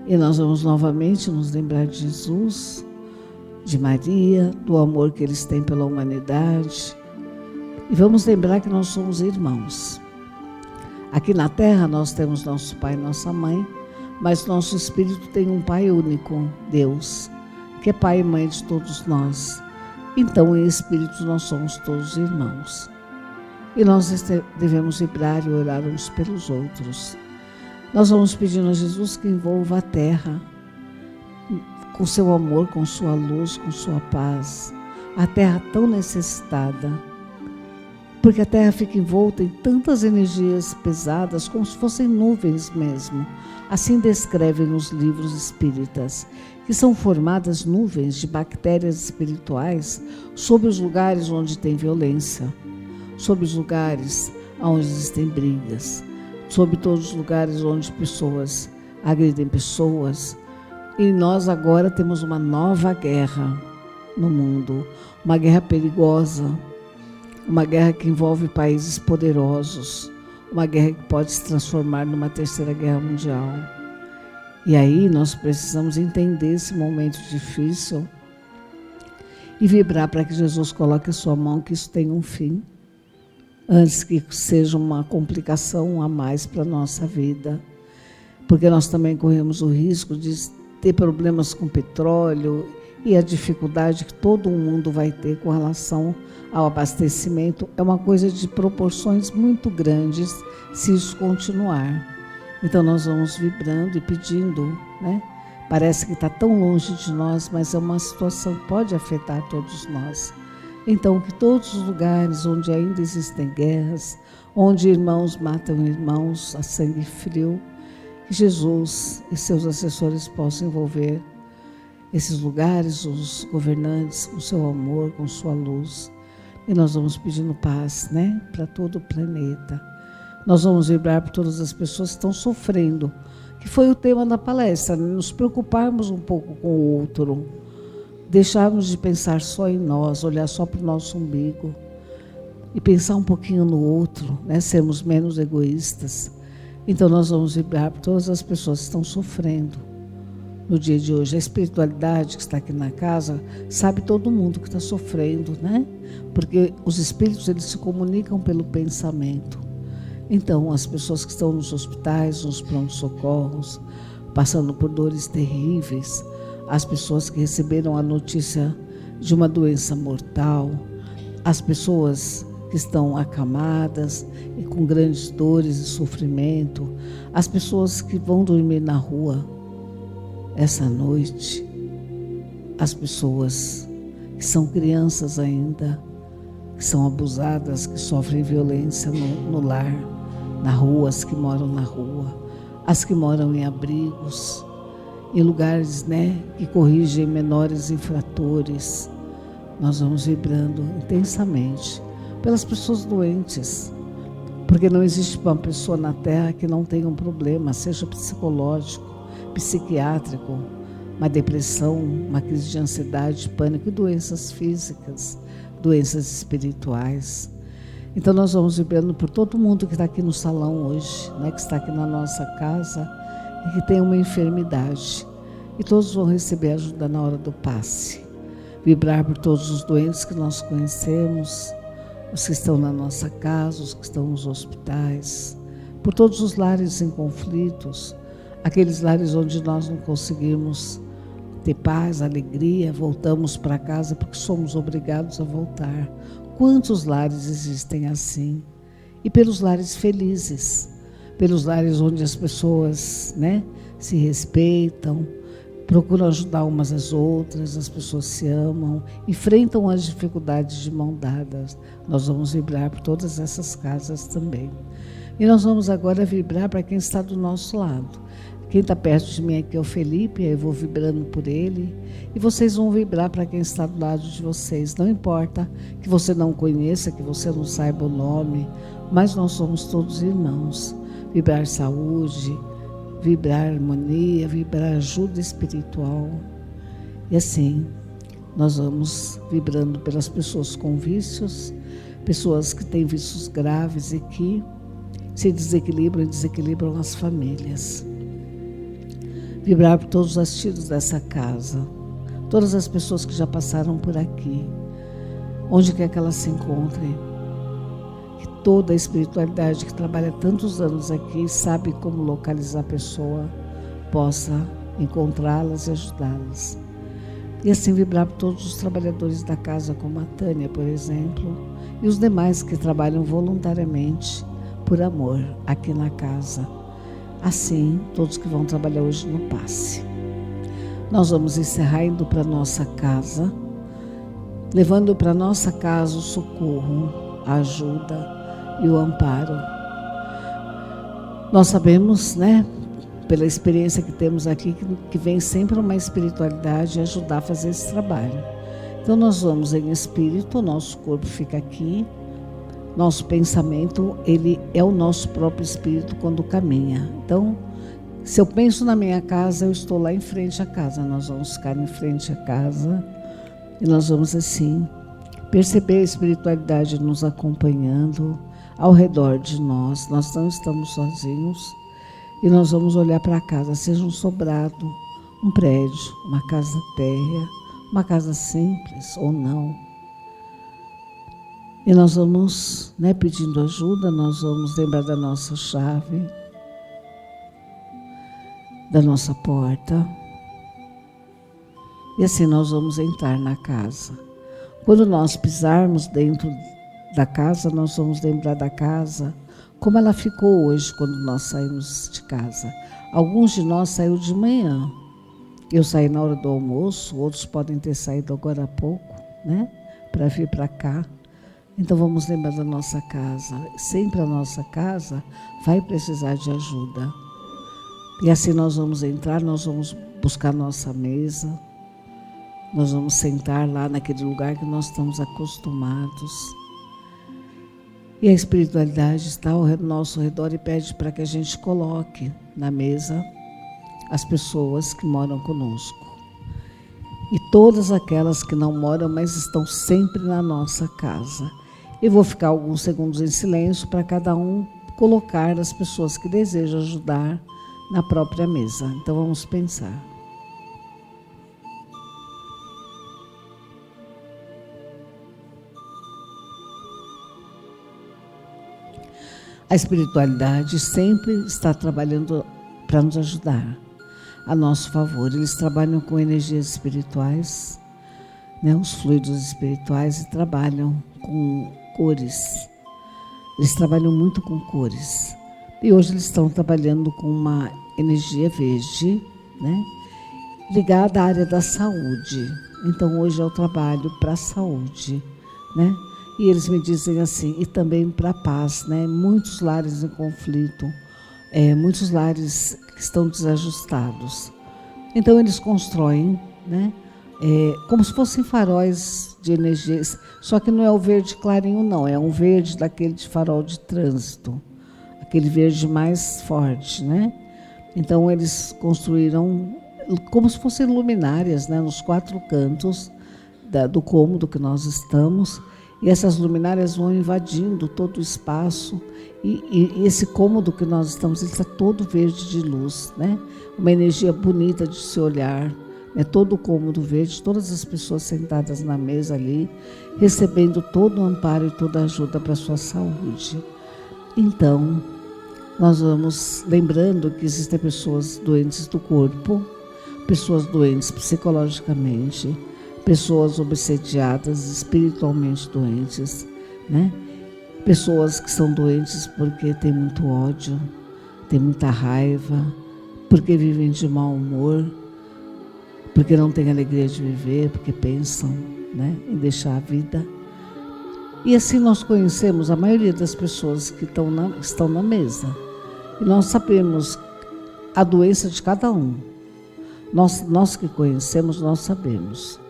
E nós vamos novamente nos lembrar de Jesus, de Maria, do amor que eles têm pela humanidade. E vamos lembrar que nós somos irmãos. Aqui na Terra nós temos nosso pai e nossa mãe, mas nosso espírito tem um pai único, Deus, que é pai e mãe de todos nós. Então, em espírito, nós somos todos irmãos. E nós devemos vibrar e orar uns pelos outros. Nós vamos pedindo a Jesus que envolva a terra com seu amor, com sua luz, com sua paz. A terra tão necessitada, porque a terra fica envolta em tantas energias pesadas, como se fossem nuvens mesmo. Assim descrevem os livros espíritas, que são formadas nuvens de bactérias espirituais sobre os lugares onde tem violência, sobre os lugares onde existem brigas, sobre todos os lugares onde pessoas agridem pessoas. E nós agora temos uma nova guerra no mundo, uma guerra perigosa, uma guerra que envolve países poderosos, uma guerra que pode se transformar numa terceira guerra mundial. E aí nós precisamos entender esse momento difícil e vibrar para que Jesus coloque a sua mão, que isso tenha um fim, antes que seja uma complicação a mais para a nossa vida. Porque nós também corremos o risco de ter problemas com petróleo e a dificuldade que todo mundo vai ter com relação ao abastecimento. É uma coisa de proporções muito grandes se isso continuar. Então nós vamos vibrando e pedindo, né? Parece que está tão longe de nós, mas é uma situação que pode afetar todos nós. Então que todos os lugares onde ainda existem guerras, onde irmãos matam irmãos a sangue frio, que Jesus e seus assessores possam envolver esses lugares, os governantes, com seu amor, com sua luz. E nós vamos pedindo paz, né? Para todo o planeta. Nós vamos vibrar por todas as pessoas que estão sofrendo, que foi o tema da palestra, né? Nos preocuparmos um pouco com o outro, deixarmos de pensar só em nós, olhar só para o nosso umbigo e pensar um pouquinho no outro, né? Sermos menos egoístas. Então nós vamos vibrar por todas as pessoas que estão sofrendo no dia de hoje. A espiritualidade que está aqui na casa sabe todo mundo que está sofrendo, né? Porque os espíritos, eles se comunicam pelo pensamento. Então, as pessoas que estão nos hospitais, nos pronto-socorros, passando por dores terríveis, as pessoas que receberam a notícia de uma doença mortal, as pessoas que estão acamadas e com grandes dores e sofrimento, as pessoas que vão dormir na rua essa noite, as pessoas que são crianças ainda, que são abusadas, que sofrem violência no lar, na rua, as que moram na rua, as que moram em abrigos, em lugares, né, que corrigem menores infratores. Nós vamos vibrando intensamente pelas pessoas doentes, porque não existe uma pessoa na Terra que não tenha um problema, seja psicológico, psiquiátrico, uma depressão, uma crise de ansiedade, pânico e doenças físicas, doenças espirituais. Então nós vamos vibrando por todo mundo que está aqui no salão hoje, né, que está aqui na nossa casa e que tem uma enfermidade. E todos vão receber ajuda na hora do passe. Vibrar por todos os doentes que nós conhecemos, os que estão na nossa casa, os que estão nos hospitais, por todos os lares em conflitos, aqueles lares onde nós não conseguimos ter paz, alegria, voltamos para casa porque somos obrigados a voltar. Quantos lares existem assim? E pelos lares felizes, pelos lares onde as pessoas, né, se respeitam, procuram ajudar umas às outras, as pessoas se amam, enfrentam as dificuldades de mão dadas. Nós vamos vibrar por todas essas casas também. E nós vamos agora vibrar para quem está do nosso lado. Quem está perto de mim aqui é o Felipe, eu vou vibrando por ele. E vocês vão vibrar para quem está do lado de vocês. Não importa que você não conheça, que você não saiba o nome, mas nós somos todos irmãos. Vibrar saúde, vibrar harmonia, vibrar ajuda espiritual. E assim, nós vamos vibrando pelas pessoas com vícios, pessoas que têm vícios graves e que se desequilibram e desequilibram as famílias. Vibrar por todos os assistidos dessa casa, todas as pessoas que já passaram por aqui, onde quer que elas se encontrem. Que toda a espiritualidade que trabalha tantos anos aqui, sabe como localizar a pessoa, possa encontrá-las e ajudá-las. E assim vibrar por todos os trabalhadores da casa, como a Tânia, por exemplo, e os demais que trabalham voluntariamente por amor aqui na casa. Assim, todos que vão trabalhar hoje no passe. Nós vamos encerrar indo para nossa casa, levando para nossa casa o socorro, a ajuda e o amparo. Nós sabemos, né, pela experiência que temos aqui, que vem sempre uma espiritualidade ajudar a fazer esse trabalho. Então nós vamos em espírito, o nosso corpo fica aqui, nosso pensamento, ele é o nosso próprio espírito quando caminha. Então, se eu penso na minha casa, eu estou lá em frente à casa, nós vamos ficar em frente à casa e nós vamos assim perceber a espiritualidade nos acompanhando ao redor de nós. Nós não estamos sozinhos e nós vamos olhar para a casa, seja um sobrado, um prédio, uma casa térrea, uma casa simples ou não. E nós vamos, né, pedindo ajuda, nós vamos lembrar da nossa chave, da nossa porta. E assim nós vamos entrar na casa. Quando nós pisarmos dentro da casa, nós vamos lembrar da casa como ela ficou hoje quando nós saímos de casa. Alguns de nós saíram de manhã. Eu saí na hora do almoço, outros podem ter saído agora há pouco, né, para vir para cá. Então vamos lembrar da nossa casa. Sempre a nossa casa vai precisar de ajuda. E assim nós vamos entrar, nós vamos buscar nossa mesa, nós vamos sentar lá naquele lugar que nós estamos acostumados. E a espiritualidade está ao nosso redor e pede para que a gente coloque na mesa as pessoas que moram conosco. E todas aquelas que não moram, mas estão sempre na nossa casa. Eu vou ficar alguns segundos em silêncio para cada um colocar as pessoas que desejam ajudar na própria mesa. Então vamos pensar. A espiritualidade sempre está trabalhando para nos ajudar, a nosso favor. Eles trabalham com energias espirituais, né, os fluidos espirituais, e trabalham com cores. Eles trabalham muito com cores. E hoje eles estão trabalhando com uma energia verde, né, ligada à área da saúde. Então hoje é o trabalho para a saúde, né? E eles me dizem assim, e também para a paz, né? Muitos lares em conflito, muitos lares que estão desajustados. Então eles constroem, né, como se fossem faróis de energias, só que não é o verde clarinho não, é um verde daquele de farol de trânsito, aquele verde mais forte, né? Então eles construíram como se fossem luminárias, né, nos 4 cantos do cômodo que nós estamos. E essas luminárias vão invadindo todo o espaço e esse cômodo que nós estamos, ele está todo verde de luz, né? Uma energia bonita de se olhar, né? Todo o cômodo verde, todas as pessoas sentadas na mesa ali, recebendo todo o amparo e toda a ajuda para a sua saúde. Então, nós vamos lembrando que existem pessoas doentes do corpo, pessoas doentes psicologicamente, pessoas obsediadas, espiritualmente doentes, né? Pessoas que são doentes porque têm muito ódio, têm muita raiva, porque vivem de mau humor, porque não têm alegria de viver, porque pensam, né, em deixar a vida. E assim nós conhecemos a maioria das pessoas que estão na mesa. E nós sabemos a doença de cada um. Nós que conhecemos, nós sabemos.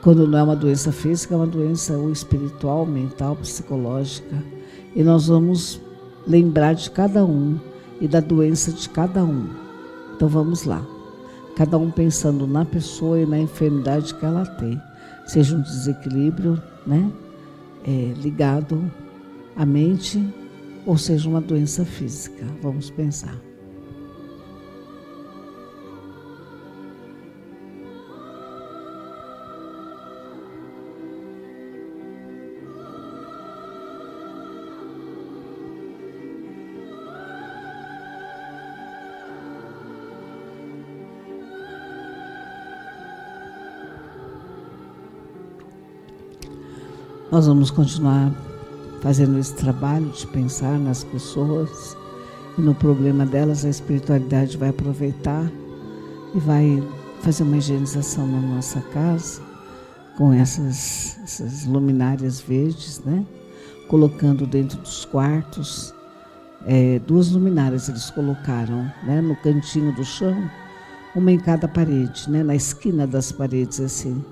Quando não é uma doença física, é uma doença ou espiritual, mental, psicológica. E nós vamos lembrar de cada um e da doença de cada um. Então vamos lá. Cada um pensando na pessoa e na enfermidade que ela tem. Seja um desequilíbrio, né, ligado à mente, ou seja uma doença física. Vamos pensar. Nós vamos continuar fazendo esse trabalho de pensar nas pessoas e no problema delas. A espiritualidade vai aproveitar e vai fazer uma higienização na nossa casa com essas luminárias verdes, né? Colocando dentro dos quartos 2 luminárias eles colocaram, né? No cantinho do chão, uma em cada parede, né? Na esquina das paredes, assim,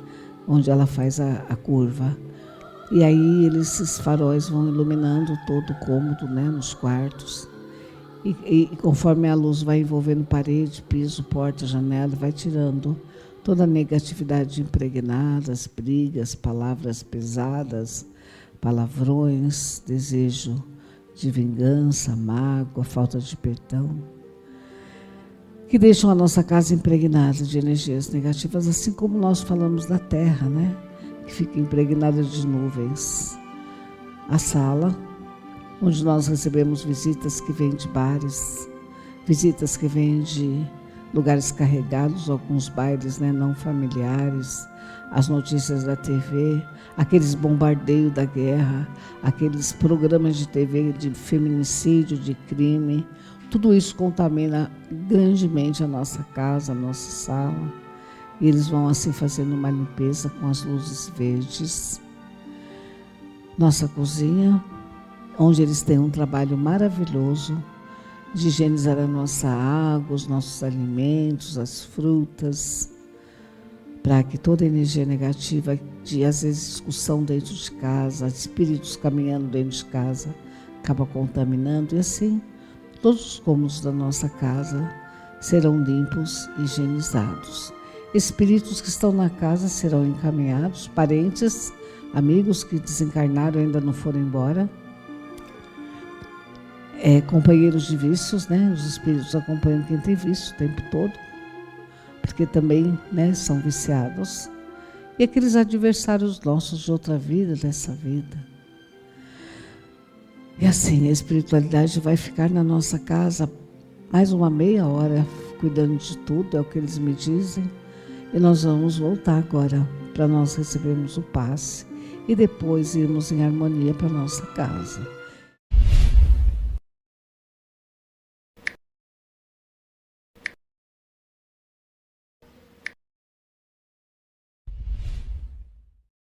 onde ela faz a curva. E aí esses faróis vão iluminando todo o cômodo, né? Nos quartos. E conforme a luz vai envolvendo parede, piso, porta, janela, vai tirando toda a negatividade impregnada, as brigas, palavras pesadas, palavrões, desejo de vingança, mágoa, falta de perdão, que deixam a nossa casa impregnada de energias negativas, assim como nós falamos da terra, né? Que fica impregnada de nuvens. A sala, onde nós recebemos visitas que vêm de bares, visitas que vêm de lugares carregados, alguns bailes, né, não familiares, as notícias da TV, aqueles bombardeios da guerra, aqueles programas de TV de feminicídio, de crime, tudo isso contamina grandemente a nossa casa, a nossa sala. E eles vão assim fazendo uma limpeza com as luzes verdes. Nossa cozinha, onde eles têm um trabalho maravilhoso de higienizar a nossa água, os nossos alimentos, as frutas, para que toda energia negativa de, às vezes, discussão dentro de casa, espíritos caminhando dentro de casa, acaba contaminando, e assim todos os cômodos da nossa casa serão limpos e higienizados. Espíritos que estão na casa serão encaminhados, parentes, amigos que desencarnaram e ainda não foram embora, companheiros de vícios, né? Os espíritos acompanham quem tem vício o tempo todo, porque também, né, são viciados. E aqueles adversários nossos de outra vida, dessa vida. E assim, a espiritualidade vai ficar na nossa casa mais uma meia hora, cuidando de tudo, é o que eles me dizem. E nós vamos voltar agora para nós recebermos o passe e depois irmos em harmonia para nossa casa.